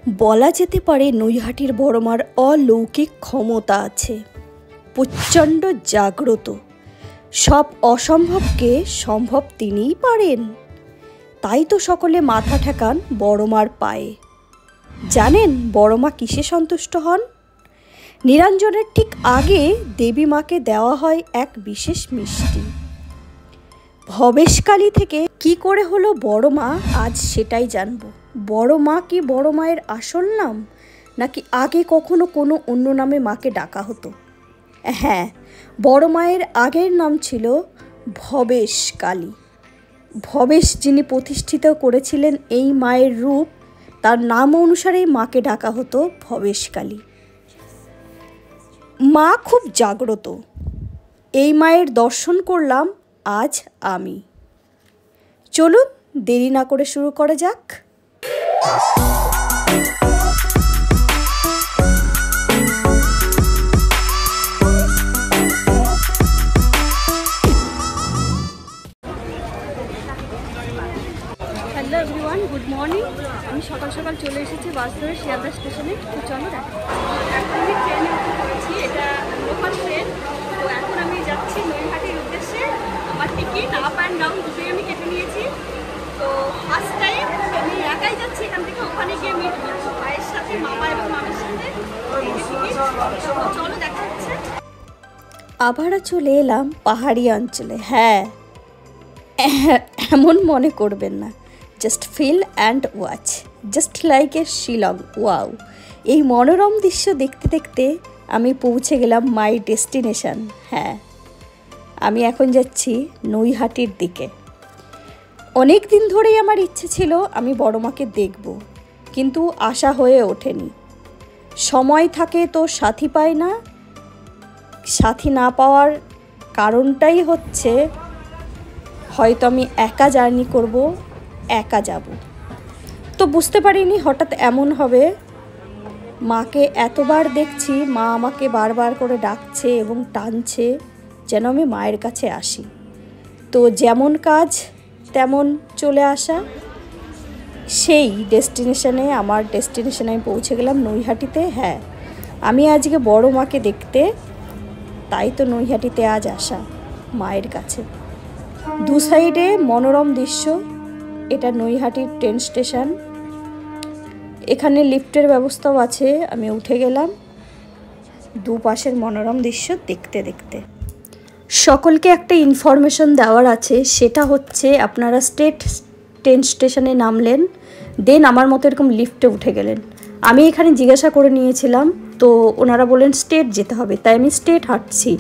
বলা যেতে পারে নৈহাটির বড়মার অলৌকিক ক্ষমতা আছে, প্রচণ্ড জাগ্রত। সব অসম্ভবকে সম্ভব তিনিই পারেন। তাই তো সকলে মাথা ঠেকান বড়মার পায়ে। জানেন বড়মা কিসে সন্তুষ্ট হন? নিরঞ্জনের ঠিক আগে দেবী মাকে দেওয়া হয় এক বিশেষ মিষ্টি। ভবেশকালী থেকে কি করে হলো বড়মা, আজ সেটাই জানবো। বড়মা কি বড় মায়ের আসল নাম, নাকি আগে কখনো কোনো অন্য নামে মাকে ডাকা হতো? হ্যাঁ, বড় মায়ের আগের নাম ছিল ভবেশকালী। ভবেশ যিনি প্রতিষ্ঠিত করেছিলেন এই মায়ের রূপ, তার নাম অনুসারেই মাকে ডাকা হতো ভবেশকালী। মা খুব জাগ্রত। এই মায়ের দর্শন করলাম আজ আমি। চলুন দেরি না করে শুরু করা যাক। Hello everyone, good morning. আমি সকাল সকাল চলে এসেছি বাস ধরে শিয়ালদা স্টেশনে। তো চলো দেখো, এখন আমি ট্রেনে উঠে পড়েছি, এটা লোকাল ট্রেন। তো এখন আমি যাচ্ছি নৈহাটির উদ্দেশ্যে। আমার টিকিট আপ অ্যান্ড ডাউন দুটোই আমি কেটে নিয়েছি। তো ফার্স্ট টাইম আমি একাই যাচ্ছি এখান থেকে ওখানে গিয়ে মিট করবো ভাইয়ের সাথে, মামা এবং মামির সাথে। চলো দেখা হচ্ছে। আবারও চলে এলাম পাহাড়ি অঞ্চলে। হ্যাঁ, এমন মনে করবেন না, just feel and watch, just like a Shillong. Wow! এই মনোরম দৃশ্য দেখতে দেখতে আমি পৌঁছে গেলাম মাই ডেস্টিনেশন। হ্যাঁ, আমি এখন যাচ্ছি নৈহাটির দিকে। অনেক দিন ধরেই আমার ইচ্ছে ছিল আমি বড়মাকে দেখব, কিন্তু আশা হয়ে ওঠেনি। সময় থাকে তো সাথী পায় না। সাথী না পাওয়ার কারণটাই হচ্ছে হয়তো আমি একা জার্নি করব, একা যাব। তো বুঝতে পারিনি হঠাৎ এমন হবে। মাকে এতবার দেখছি, মা আমাকে বারবার করে ডাকছে এবং টানছে যেন আমি মায়ের কাছে আসি। তো যেমন কাজ তেমন চলে আসা। সেই ডেস্টিনেশনে, আমার ডেস্টিনেশনে আমি পৌঁছে গেলাম নৈহাটিতে। হ্যাঁ, আমি আজকে বড় মাকে দেখতে, তাই তো নৈহাটিতে আজ আসা মায়ের কাছে। দু সাইডে মনোরম দৃশ্য। এটা নৈহাটির ট্রেন স্টেশন। এখানে লিফটের ব্যবস্থাও আছে। আমি উঠে গেলাম দুপাশের মনোরম দৃশ্য দেখতে দেখতে। সকলকে একটা ইনফরমেশন দেওয়ার আছে, সেটা হচ্ছে আপনারা ট্রেন স্টেশনে নামলেন, দেন আমার মতো এরকম লিফটে উঠে গেলেন। আমি এখানে জিজ্ঞাসা করে নিয়েছিলাম, তো ওনারা বললেন স্টেট যেতে হবে, তাই আমি স্টেট হাঁটছি।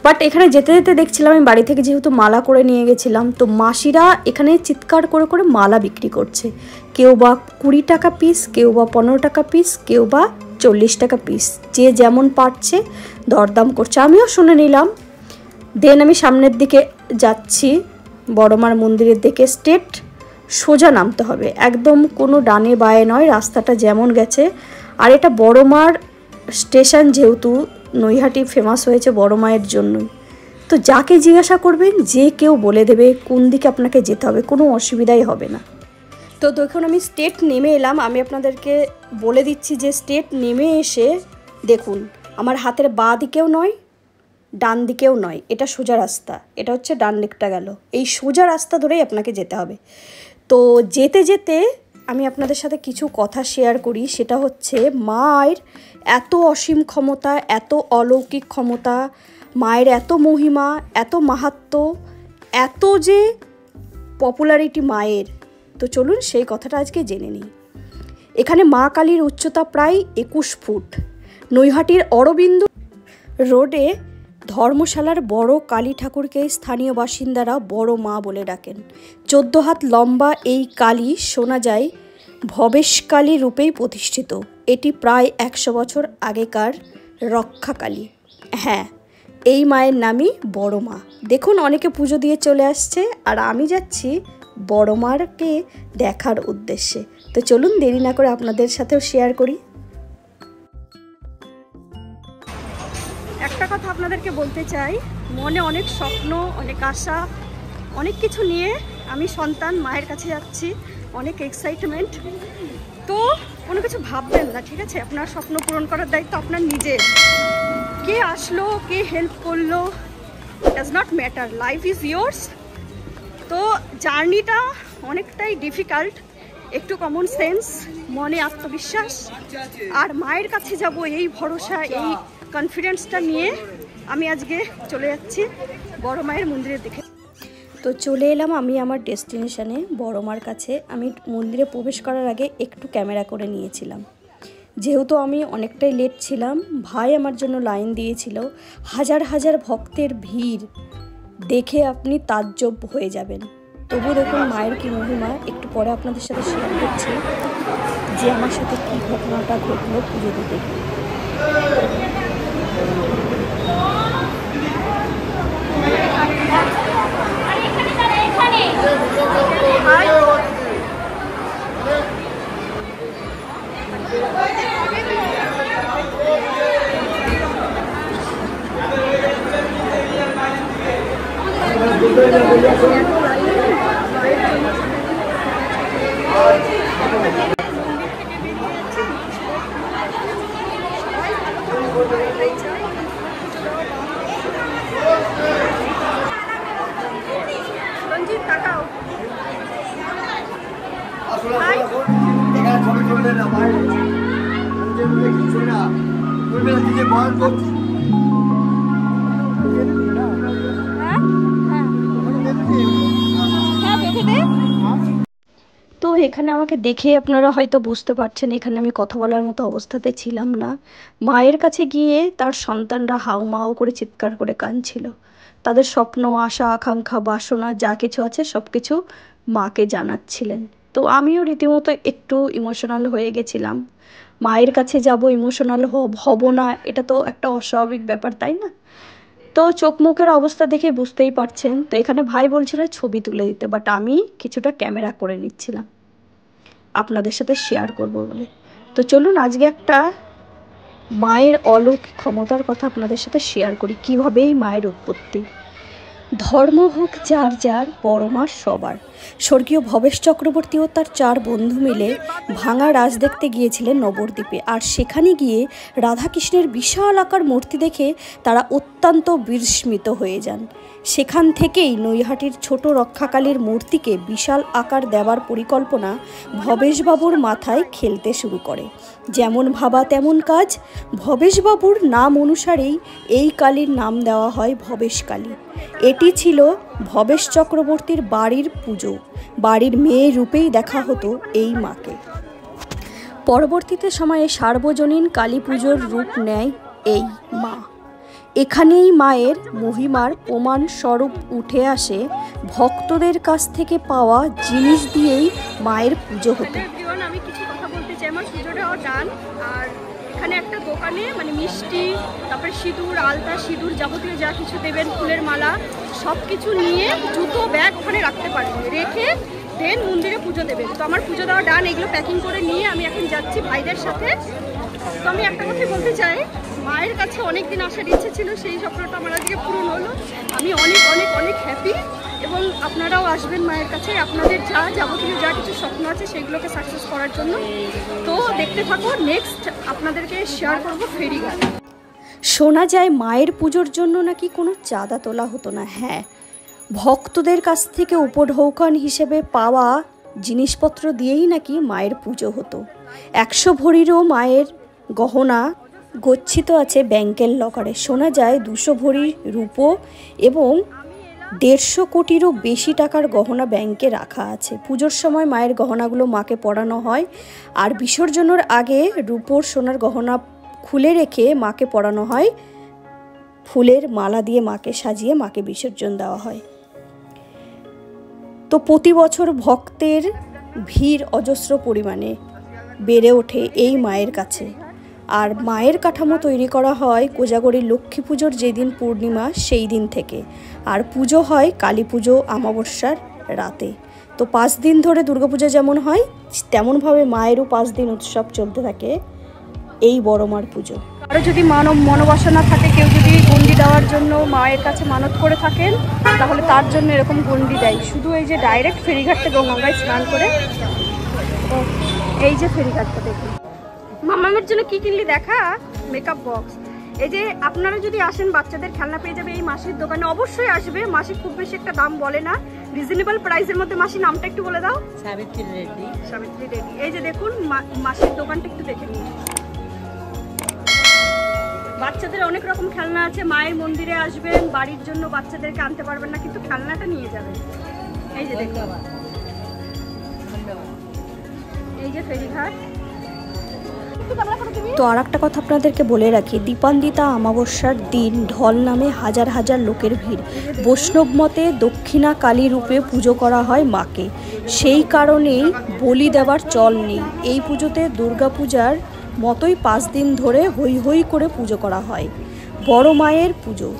বাট এখানে যেতে যেতে দেখছিলাম, আমি বাড়ি থেকে যেহেতু মালা করে নিয়ে গেছিলাম, তো মাসিরা এখানে চিৎকার করে করে মালা বিক্রি করছে। কেউ বা 20 টাকা পিস, কেউ বা 15 টাকা পিস, কেউ বা 40 টাকা পিস, যে যেমন পারছে দরদাম করছে। আমিও শুনে নিলাম। দেন আমি সামনের দিকে যাচ্ছি, বড়মার মন্দিরের দিকে। স্টেট সোজা নামতে হবে, একদম কোনো ডানে বায়ে নয়, রাস্তাটা যেমন গেছে। আর এটা বড়মার স্টেশন, যেহেতু নৈহাটি ফেমাস হয়েছে বড় মায়ের জন্যই। তো যাকে জিজ্ঞাসা করবেন, যে কেউ বলে দেবে কোন দিকে আপনাকে যেতে হবে, কোনো অসুবিধাই হবে না। তো দেখুন আমি স্টেট নেমে এলাম। আমি আপনাদেরকে বলে দিচ্ছি যে স্টেট নেমে এসে দেখুন, আমার হাতের বাঁ দিকেও নয়, ডান দিকেও নয়, এটা সোজা রাস্তা। এটা হচ্ছে ডান দিকটা গেল, এই সোজা রাস্তা ধরেই আপনাকে যেতে হবে। তো যেতে যেতে আমি আপনাদের সাথে কিছু কথা শেয়ার করি। সেটা হচ্ছে মায়ের এত অসীম ক্ষমতা, এত অলৌকিক ক্ষমতা, মায়ের এত মহিমা, এত মাহাত্ম্য, এত যে পপুলারিটি মায়ের। তো চলুন সেই কথাটা আজকে জেনে নিই। এখানে মা কালীর উচ্চতা প্রায় 21 ফুট। নৈহাটির অরবিন্দ রোডে ধর্মশালার বড় কালী ঠাকুরকে স্থানীয় বাসিন্দারা বড় মা বলে ডাকেন। 14 হাত লম্বা এই কালী শোনা যায় ভবেশকালী রূপেই প্রতিষ্ঠিত। এটি প্রায় 100 বছর আগেকার রক্ষাকালী। হ্যাঁ, এই মায়ের নামই বড় মা। দেখুন অনেকে পুজো দিয়ে চলে আসছে, আর আমি যাচ্ছি বড় মাকে দেখার উদ্দেশ্যে। তো চলুন দেরি না করে আপনাদের সাথেও শেয়ার করি। একটা কথা আপনাদেরকে বলতে চাই, মনে অনেক স্বপ্ন, অনেক আশা, অনেক কিছু নিয়ে আমি সন্তান মায়ের কাছে যাচ্ছি, অনেক এক্সাইটমেন্ট। তো কোনো কিছু ভাববেন না, ঠিক আছে? আপনার স্বপ্ন পূরণ করার দায়িত্ব আপনার নিজের। কে আসলো, কে হেল্প করলো, does not matter, life is yours. তো জার্নিটা অনেকটাই ডিফিকাল্ট, একটু কমন সেন্স, মনে আত্মবিশ্বাস আর মায়ের কাছে যাব এই ভরসা, এই কনফিডেন্সটা নিয়ে আমি আজকে চলে যাচ্ছি বড় মায়ের মন্দিরের দিকে। তো চলে এলাম আমি আমার ডেস্টিনেশনে বড় মার কাছে। আমি মন্দিরে প্রবেশ করার আগে একটু ক্যামেরা করে নিয়েছিলাম, যেহেতু আমি অনেকটাই লেট ছিলাম। ভাই আমার জন্য লাইন দিয়েছিল। হাজার হাজার ভক্তের ভিড় দেখে আপনি তাজ্জব হয়ে যাবেন। তবু দেখুন মায়ের কি মহিমা। একটু পরে আপনাদের সাথে শেয়ার করছি যে আমার সাথে কী ঘটনাটা ঘটলো পুজো দিতে। তো এখানে আমাকে দেখে আপনারা হয়তো বুঝতে পারছেন এখানে আমি কথা বলার মতো অবস্থাতে ছিলাম না। মায়ের কাছে গিয়ে তার সন্তানরা হাউমাউ করে চিৎকার করে কাঁদছিল। তাদের স্বপ্ন, আশা, আকাঙ্ক্ষা, বাসনা যা কিছু আছে সব কিছু মাকে জানাচ্ছিলেন। তো আমিও রীতিমতো একটু ইমোশনাল হয়ে গেছিলাম। মায়ের কাছে যাব, ইমোশনাল হব না, এটা তো একটা অস্বাভাবিক ব্যাপার, তাই না? তো চোখ মুখের অবস্থা দেখে বুঝতেই পারছেন। তো এখানে ভাই বলছিল ছবি তুলে দিতে, বাট আমি কিছুটা ক্যামেরা করে নিচ্ছিলাম আপনাদের সাথে শেয়ার করব বলে। তো চলুন আজকে একটা মায়ের অলৌকিক ক্ষমতার কথা আপনাদের সাথে শেয়ার করি, কীভাবে এই মায়ের উৎপত্তি। ধর্ম হোক যার যার, বড় মা সবার। স্বর্গীয় ভবেশ চক্রবর্তী ও তার 4 বন্ধু মিলে ভাঙা রাজ দেখতে গিয়েছিলেন নবদ্বীপে। আর সেখানে গিয়ে রাধাকৃষ্ণের বিশাল আকার মূর্তি দেখে তারা অত্যন্ত বিস্মিত হয়ে যান। সেখান থেকেই নৈহাটির ছোট রক্ষাকালীর মূর্তিকে বিশাল আকার দেওয়ার পরিকল্পনা ভবেশবাবুর মাথায় খেলতে শুরু করে। যেমন ভাবা তেমন কাজ। ভবেশবাবুর নাম অনুসারেই এই কালীর নাম দেওয়া হয় ভবেশ কালী। এটি ছিল ভবেশ চক্রবর্তীর বাড়ির পুজো। বাড়ির মেয়ে রূপেই দেখা হতো এই মাকে। পরবর্তীতে সময়ে সার্বজনীন কালী পুজোর রূপ নেয় এই মা। এখানেই মায়ের মহিমার প্রমাণ স্বরূপ উঠে আসে। ভক্তদের কাছ থেকে পাওয়া জিনিস দিয়েই মায়ের পুজো হতো। আমি কিছু কথা বলতে চাই। আমার পুজোটাও ডান। আর এখানে একটা দোকানে মানে মিষ্টি, তারপরে সিঁদুর, আলতা, সিঁদুর যাবতীয় যা কিছু দেবেন, ফুলের মালা, সব কিছু নিয়ে জুতো, ব্যাগ ওখানে রাখতে পারেন, রেখে দেন মন্দিরে পুজো দেবেন। তো আমার পুজো দেওয়া ডান। এগুলো প্যাকিং করে নিয়ে আমি এখন যাচ্ছি ভাইদের সাথে। তো আমি একটা কথাই বলতে চাই, মায়ের কাছে অনেক দিন আসার ইচ্ছে ছিল, সেই স্বপ্নটা আমার আজকে পূরণ হলো। আমি অনেক অনেক অনেক হ্যাপি। এবং আপনারাও আসবেন মায়ের কাছে, আপনাদের যাবতীয় যা কিছু স্বপ্ন আছে সেগুলোকে সাকসেস করার জন্য। তো দেখতে থাকো, নেক্সট আপনাদেরকে শেয়ার করবো ফেরিঘাট। শোনা যায় মায়ের পুজোর জন্য নাকি কোনো চাঁদা তোলা হতো না। হ্যাঁ, ভক্তদের কাছ থেকে উপঢৌকন হিসেবে পাওয়া জিনিসপত্র দিয়েই নাকি মায়ের পুজো হতো। 100 ভরিরও মায়ের গহনা গচ্ছিত আছে ব্যাংকের লকারে। শোনা যায় 200 ভরি রূপো এবং 150 কোটিরও বেশি টাকার গহনা ব্যাংকে রাখা আছে। পুজোর সময় মায়ের গহনাগুলো মাকে পরানো হয়, আর বিসর্জনের আগে রূপোর সোনার গহনা খুলে রেখে মাকে পরানো হয়। ফুলের মালা দিয়ে মাকে সাজিয়ে মাকে বিসর্জন দেওয়া হয়। তো প্রতি বছর ভক্তের ভিড় অজস্র পরিমাণে বেড়ে ওঠে এই মায়ের কাছে। আর মায়ের কাঠামো তৈরি করা হয় কোজাগরীর লক্ষ্মী পুজোর যেদিন পূর্ণিমা সেই দিন থেকে। আর পুজো হয় কালী পুজো অমাবস্যার রাতে। তো 5 দিন ধরে দুর্গাপূজা যেমন হয় তেমনভাবে মায়েরও 5 দিন উৎসব চলতে থাকে এই বড় মার পুজো। আরও যদি মনোবাসনা থাকে, কেউ যদি গন্ডি দেওয়ার জন্য মায়ের কাছে মানত করে থাকেন, তাহলে তার জন্য এরকম গন্ডি দেয়। শুধু এই যে ডাইরেক্ট ফেরিঘাট থেকে গঙ্গায় স্নান করে, এই যে ফেরিঘাটটা দেখুন। মামামের জন্য কি কিনলি দেখা, মেকআপ বক্স। এই যে আপনারা যদি আসেন বাচ্চাদের খেলনা পেয়ে যাবে এই মাসির দোকানে, অবশ্যই আসবে। মাসি খুব বেশি একটা দাম বলে না, রিজনেবল প্রাইসের মধ্যে। মাসি নামটা একটু বলে দাও। সাবিত্রী রেড্ডি। সাবিত্রী রেড্ডি। এই যে দেখুন মাসির দোকানটা একটু দেখে নিন। বাচ্চাদের অনেক রকম খেলনা আছে। মায়ের মন্দিরে আসবেন, বাড়ির জন্য বাচ্চাদেরকে আনতে পারবেন না, কিন্তু খেলনাটা নিয়ে যাবেন। এই যে দেখুন, এই যে ফেরিঘাট। তো আর একটা কথা আপনাদেরকে বলে রাখি, দীপান্বিতা অমাবস্যার দিন ঢল নামে হাজার হাজার লোকের ভিড়। বৈষ্ণব মতে দক্ষিণা কালী রূপে পুজো করা হয় মাকে, সেই কারণেই বলি দেওয়ার চল নেই। এই পুজোতে দুর্গাপূজার মতোই 5 দিন ধরে হৈ হৈ করে পুজো করা হয়। বড় মায়ের পুজো,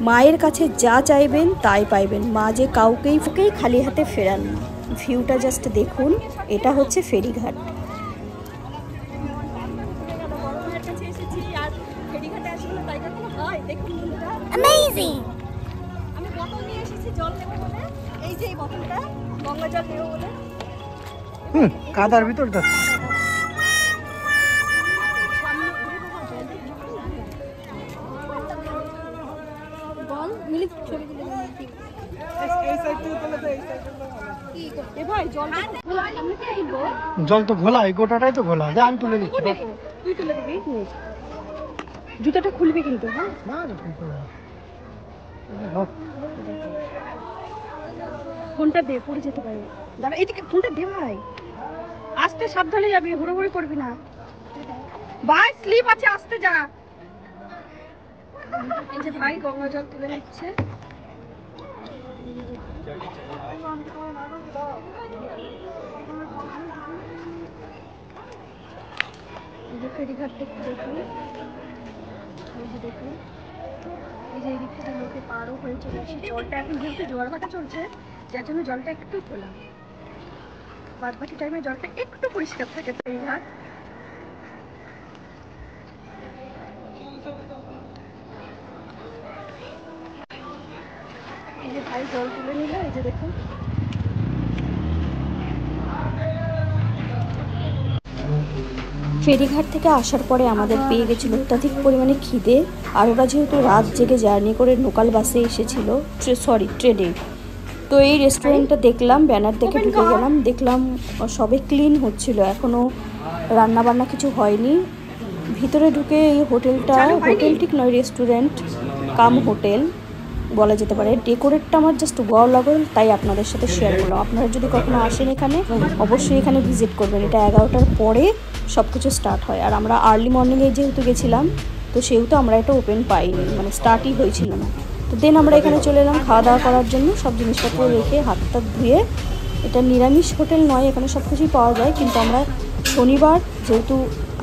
মায়ের কাছে যা চাইবেন তাই পাইবেন। মা যে কাউকেই খালি হাতে ফেরান না। ভিউটা জাস্ট দেখুন, এটা হচ্ছে ফেরিঘাট। আমি বোতল নিয়ে এসেছি জল নেবো বলে, এই যে এই বোতলটা গঙ্গা জল নেবো বলে। কাদার ভিতর যাচ্ছে। বল মিলি ছবি তুলে জল তো ঘোলা, এই গোটাটাই তো ঘোলা। যা আমি তুলে নিচ্ছি। তুই তুলে দিবি। জুতাটা খুলবি কিন্তু। হ্যাঁ ফোনটা দে, পড়ে যেতে পারে। দাঁড়া, এইদিকে ফোনটা দে ভাই। আস্তে সাবধানে যাবি, হুড়োহুড়ি করবি না ভাই, স্লিপ আছে, আস্তে যা। এই যে ভাই গঙ্গা জল তুলে নিচ্ছে। এই যে ফেরিঘাটটা একটু দেখুন, এই যে দেখুন, এই যে এই দিক থেকে লোকে পারও হয়ে চলে এসে। জলটা এখন যেহেতু জোয়ার ভাটা চলছে, যার জন্য জলটা একটু খোলা। বাদ বাকি টাইমে জলটা একটু পরিষ্কার থাকে ফেরিঘাট। এই যে ভাই জল তুলে নিল, এই যে দেখুন। ফেরিঘাট থেকে আসার পরে আমাদের পেয়ে গেছিল অত্যাধিক পরিমাণে খিদে। আর ওরা যেহেতু রাত জেগে জার্নি করে লোকাল বাসে এসেছিল, ট্রেনে। তো এই রেস্টুরেন্টটা দেখলাম, ব্যানার দেখে ঢুকে গেলাম। দেখলাম সবে ক্লিন হচ্ছিল, এখনও রান্নাবান্না কিছু হয়নি। ভিতরে ঢুকে এই হোটেলটা, হোটেল ঠিক নয়, রেস্টুরেন্ট কাম হোটেল বলা যেতে পারে। ডেকোরেটটা আমার জাস্ট ওয়াও লাগল, তাই আপনাদের সাথে শেয়ার করলাম। আপনারা যদি কখনো আসেন এখানে, অবশ্যই এখানে ভিজিট করবেন। এটা 11টার পরে সব কিছু স্টার্ট হয়। আর আমরা আর্লি মর্নিংয়ে যেহেতু গেছিলাম, তো সেহেতু আমরা এটা ওপেন পাইনি, মানে স্টার্টই হয়েছিল না। তো দেন আমরা এখানে চলে এলাম খাওয়া দাওয়া করার জন্য। সব জিনিসপত্র রেখে হাত টাত ধুয়ে, এটা নিরামিষ হোটেল নয়, এখানে সব কিছুই পাওয়া যায়, কিন্তু আমরা শনিবার, যেহেতু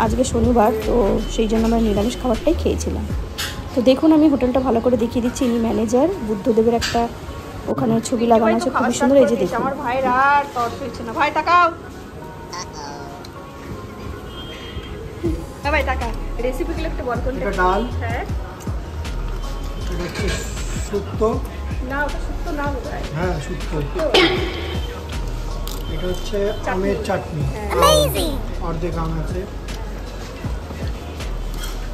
আজকে শনিবার, তো সেই জন্য আমরা নিরামিষ খাবারটাই খেয়েছিলাম। তো দেখুন, আমি হোটেলটা ভালো করে দেখিয়ে দিচ্ছি। ইনি ম্যানেজার, বুদ্ধদেবের একটা ওখানে ছবি লাগানো আছে, খুবই সুন্দর। এই যে দেখুন, আমার ভাইয়ের আর তর হয়েছে না। ভাই তাকাও, ভাই তাকা। রেসিপিগুলো একটু বল। কোনটা? ডাল। হ্যাঁ, এটা হচ্ছে শুক্তো। না ওটা শুক্তো না বোধহয়। হ্যাঁ শুক্তো। এটা হচ্ছে আমের চাটনি, অর্ধেক আম আছে।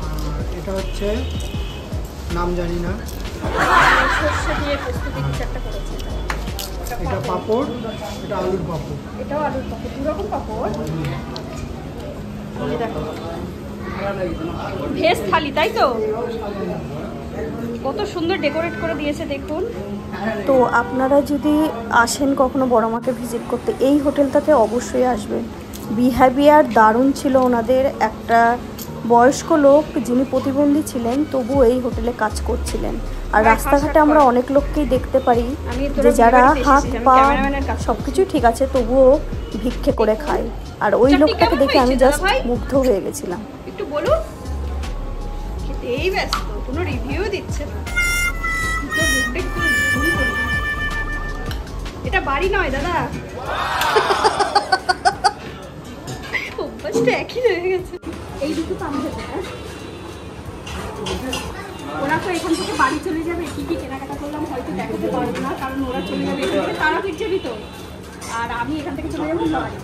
আর এটা হচ্ছে নাম জানি না। সর্ষে দিয়ে পোস্ত দিয়ে কিছু একটা করেছে। এটা পাঁপড়, এটা আলুর পাঁপড়। এটাও আলুর পাঁপড়, দু রকম পাঁপড়। এই দেখো, ভেজ থালি, তাই তো? কত সুন্দর ডেকোরেট করে দিয়েছে দেখুন। তো আপনারা যদি আসেন কখনো বড়মাকে ভিজিট করতে, এই হোটেলটাতে অবশ্যই আসবেন। বিহেভিয়ার দারুণ ছিল ওনাদের। একটা বয়স্ক লোক যিনি প্রতিবন্ধী ছিলেন, তবুও এই হোটেলে কাজ করছিলেন। আর রাস্তাঘাটে আমরা অনেক লোককেই দেখতে পারি যে যারা হাত পা সব কিছুই ঠিক আছে, তবুও ভিক্ষে করে খায়। আর ওই লোকটাকে দেখে আমি জাস্ট মুগ্ধ হয়ে গেছিলাম। একটু বলুন। খেতেই ব্যস্ত, কোনো রিভিউ দিচ্ছে না। এটা বাড়ি নয় দাদা, অভ্যাসটা একই হয়ে গেছে। এই দুটো পাম খেতে। ওরা তো এখান থেকে বাড়ি চলে যাবে, কি কি কেনাকাটা করলাম হয়তো দেখাতে পারবো না, কারণ ওরা চলে যাবে এখান থেকে তারাপীঠ যাবি তো, আর আমি এখান থেকে চলে যাবো বাড়ি।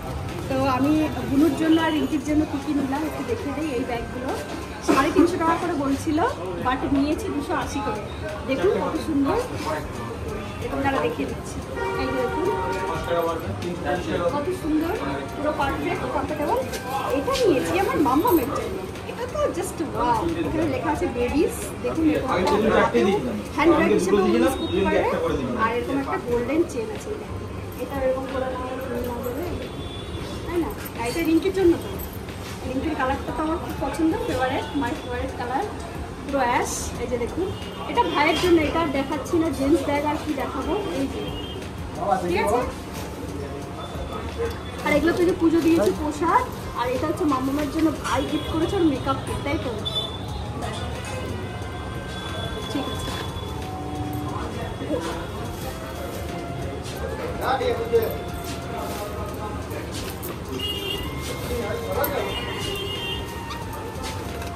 তো আমি বুনুর জন্য আর রিঙ্কির জন্য কী কী নিলাম একটু দেখিয়ে দিই। এই ব্যাগগুলো 350 টাকা করে বলছিল, বাট নিয়েছি 280 করে। দেখুন কত সুন্দর, এরকম দ্বারা দেখিয়ে দিচ্ছি। এই দেখুন কত সুন্দর, পুরো পারফেক্ট কমফোর্টেবল। এটা নিয়েছি আমার মাম্মামের জন্য। এটা তো জাস্ট ওয়াও। এখানে লেখা আছে বেবিস। দেখুন হ্যান্ড ব্যাগ হিসেবে ইউজ করতে পারে। আর এরকম একটা গোল্ডেন চেন আছে, এটা এরকম করে না দেবে, তাই না? এটা রিঙ্কির জন্য তো, রিঙ্কির কালারটা তো আমার খুব পছন্দ, ফেভারেট, মাই ফেভারেট কালার, পুরো অ্যাশ। এই যে দেখুন, এটা ভাইয়ের জন্য, এটা দেখাচ্ছি না, জেন্টস ব্যাগ আর কি দেখাবো। এই যে ঠিক আছে। আর এগুলো তো যে পুজো দিয়েছি পোশাক, আর এটা হচ্ছে মাম্মামের জন্য ভাই গিফট করেছে ওর মেকআপ কিট, তাই তো? ঠিক আছে।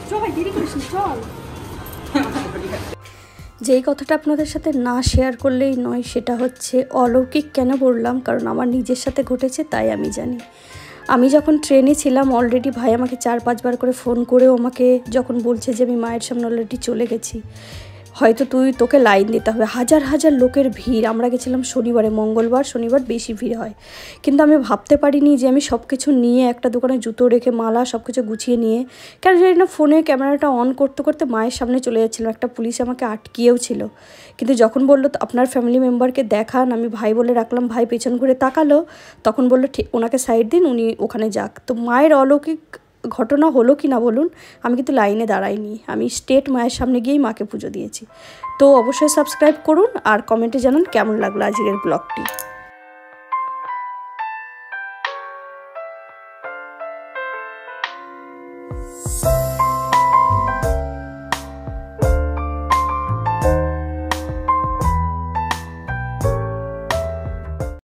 চল ভাই, দেরি করিস না, চল। যেই কথাটা আপনাদের সাথে না শেয়ার করলেই নয়, সেটা হচ্ছে অলৌকিক। কেন বললাম? কারণ আমার নিজের সাথে ঘটেছে, তাই আমি জানি। আমি যখন ট্রেনে ছিলাম, অলরেডি ভাই আমাকে 4-5 বার করে ফোন করেও আমাকে যখন বলছে যে আমি মায়ের সামনে অলরেডি চলে গেছি, হয়তো তোকে লাইন দিতে হবে। হাজার হাজার লোকের ভিড়। আমরা গেছিলাম শনিবারে, মঙ্গলবার শনিবার বেশি ভিড় হয়। কিন্তু আমি ভাবতে পারিনি যে আমি সব কিছু নিয়ে, একটা দোকানে জুতো রেখে, মালা সব কিছু গুছিয়ে নিয়ে, কেন জানি না ফোনে ক্যামেরাটা অন করতে করতে মায়ের সামনে চলে যাচ্ছিলাম। একটা পুলিশ আমাকে আটকিয়েও ছিল। কিন্তু যখন বললো আপনার ফ্যামিলি মেম্বারকে দেখান, আমি ভাই বলে রাখলাম, ভাই পেছন ঘুরে তাকালো, তখন বললো ঠিক ওনাকে সাইড দিন, উনি ওখানে যাক। তো মায়ের অলৌকিক ঘটনা হলো কি না বলুন, আমি কিন্তু লাইনে দাঁড়াইনি, আমি স্টেট মায়ের সামনে গিয়েই মাকে পুজো দিয়েছি। তো অবশ্যই সাবস্ক্রাইব করুন আর কমেন্টে জানান কেমন লাগলো আজকের ব্লগটি।